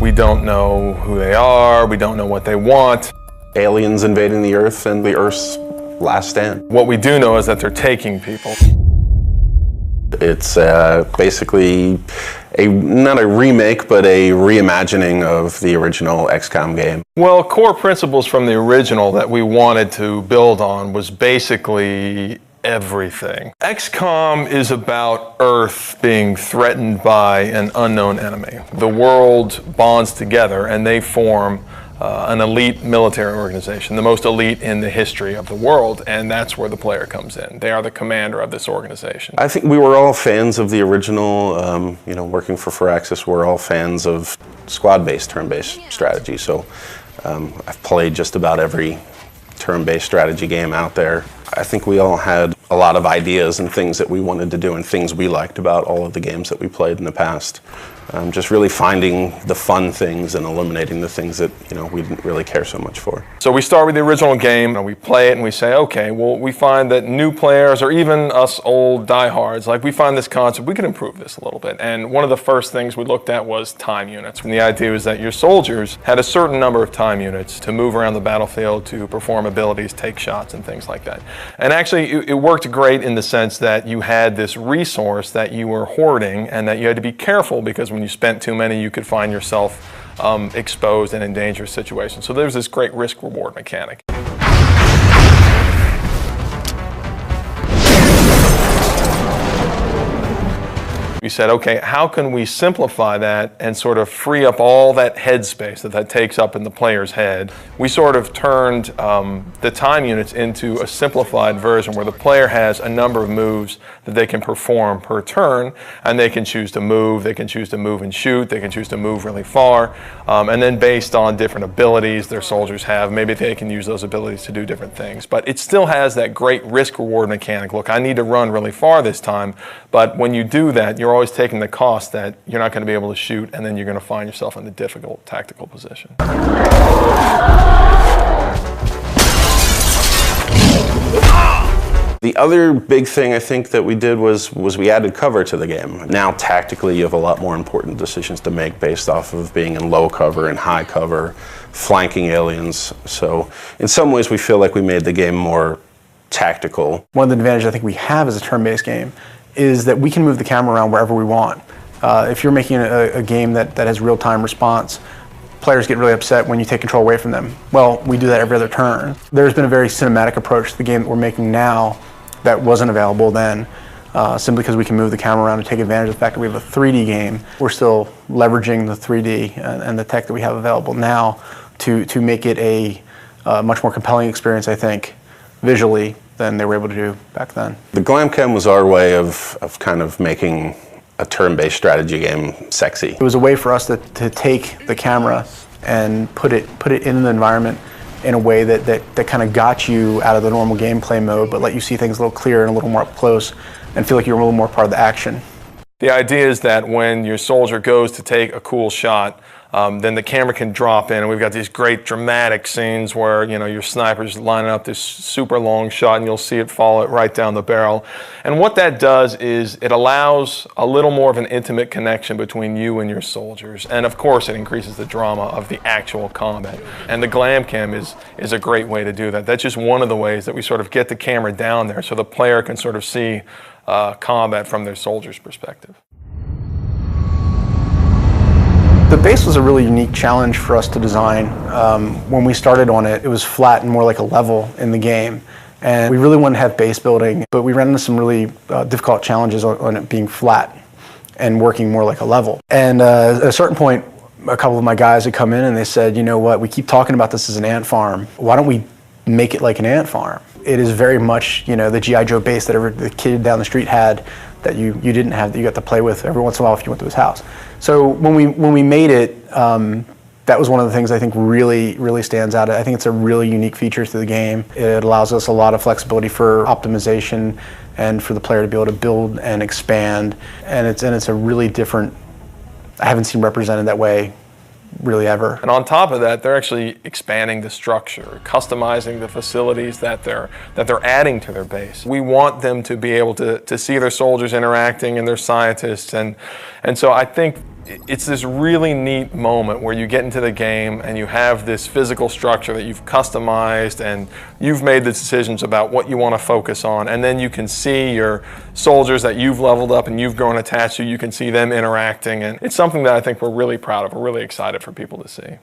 We don't know who they are, we don't know what they want. Aliens invading the Earth and the Earth's last stand. What we do know is that they're taking people. It's basically not a remake, but a reimagining of the original XCOM game. Well, core principles from the original that we wanted to build on was basically everything. XCOM is about Earth being threatened by an unknown enemy. The world bonds together and they form an elite military organization, the most elite in the history of the world, and that's where the player comes in. They are the commander of this organization. I think we were all fans of the original, working for Firaxis, we're all fans of squad-based, turn-based strategy, so I've played just about every turn-based strategy game out there. I think we all had a lot of ideas and things that we wanted to do and things we liked about all of the games that we played in the past. Just really finding the fun things and eliminating the things that we didn't really care so much for. So we start with the original game and we play it and we say, okay, well, we find that new players or even us old diehards, like we find this concept, we can improve this a little bit. And one of the first things we looked at was time units. And the idea was that your soldiers had a certain number of time units to move around the battlefield, to perform abilities, take shots and things like that. And actually it worked great in the sense that you had this resource that you were hoarding and that you had to be careful, because when you spent too many, you could find yourself exposed and in dangerous situations. So there's this great risk-reward mechanic. We said, okay, how can we simplify that and sort of free up all that headspace that takes up in the player's head? We sort of turned the time units into a simplified version where the player has a number of moves that they can perform per turn, and they can choose to move, they can choose to move and shoot, they can choose to move really far, and then based on different abilities their soldiers have, maybe they can use those abilities to do different things. But it still has that great risk-reward mechanic. Look, I need to run really far this time, but when you do that, you're always taking the cost that you're not going to be able to shoot, and then you're going to find yourself in a difficult tactical position. The other big thing I think that we did was we added cover to the game. Now tactically you have a lot more important decisions to make based off of being in low cover and high cover, flanking aliens. So in some ways we feel like we made the game more tactical. One of the advantages I think we have as a turn-based game is that we can move the camera around wherever we want. If you're making a game that has real-time response, players get really upset when you take control away from them. Well, we do that every other turn. There's been a very cinematic approach to the game that we're making now that wasn't available then, simply because we can move the camera around and take advantage of the fact that we have a 3D game. We're still leveraging the 3D and the tech that we have available now to make it a much more compelling experience, I think, visually, than they were able to do back then. The Glamcam was our way of kind of making a turn-based strategy game sexy. It was a way for us to take the camera and put it in the environment in a way that kind of got you out of the normal gameplay mode, but let you see things a little clearer and a little more up close and feel like you're a little more part of the action. The idea is that when your soldier goes to take a cool shot, then the camera can drop in, and we've got these great dramatic scenes where your sniper's lining up this super long shot and you'll see it follow it right down the barrel. And what that does is it allows a little more of an intimate connection between you and your soldiers. And of course it increases the drama of the actual combat. And the Glamcam is a great way to do that. That's just one of the ways that we sort of get the camera down there so the player can sort of see combat from their soldier's perspective. The base was a really unique challenge for us to design. When we started on it, it was flat and more like a level in the game. And we really wanted to have base building, but we ran into some really difficult challenges on it being flat and working more like a level. And at a certain point, a couple of my guys had come in and they said, you know what, we keep talking about this as an ant farm. Why don't we make it like an ant farm? It is very much, the G.I. Joe base that the kid down the street had that you didn't have, that you got to play with every once in a while if you went to his house. So when we made it, that was one of the things I think really stands out. I think it's a really unique feature to the game. It allows us a lot of flexibility for optimization and for the player to be able to build and expand. And it's a really different, I haven't seen represented that way really ever. And on top of that, they're actually expanding the structure, customizing the facilities that they're adding to their base. We want them to be able to see their soldiers interacting and their scientists, and so I think it's this really neat moment where you get into the game and you have this physical structure that you've customized and you've made the decisions about what you want to focus on, and then you can see your soldiers that you've leveled up and you've grown attached to, you can see them interacting, and it's something that I think we're really proud of, we're really excited for people to see.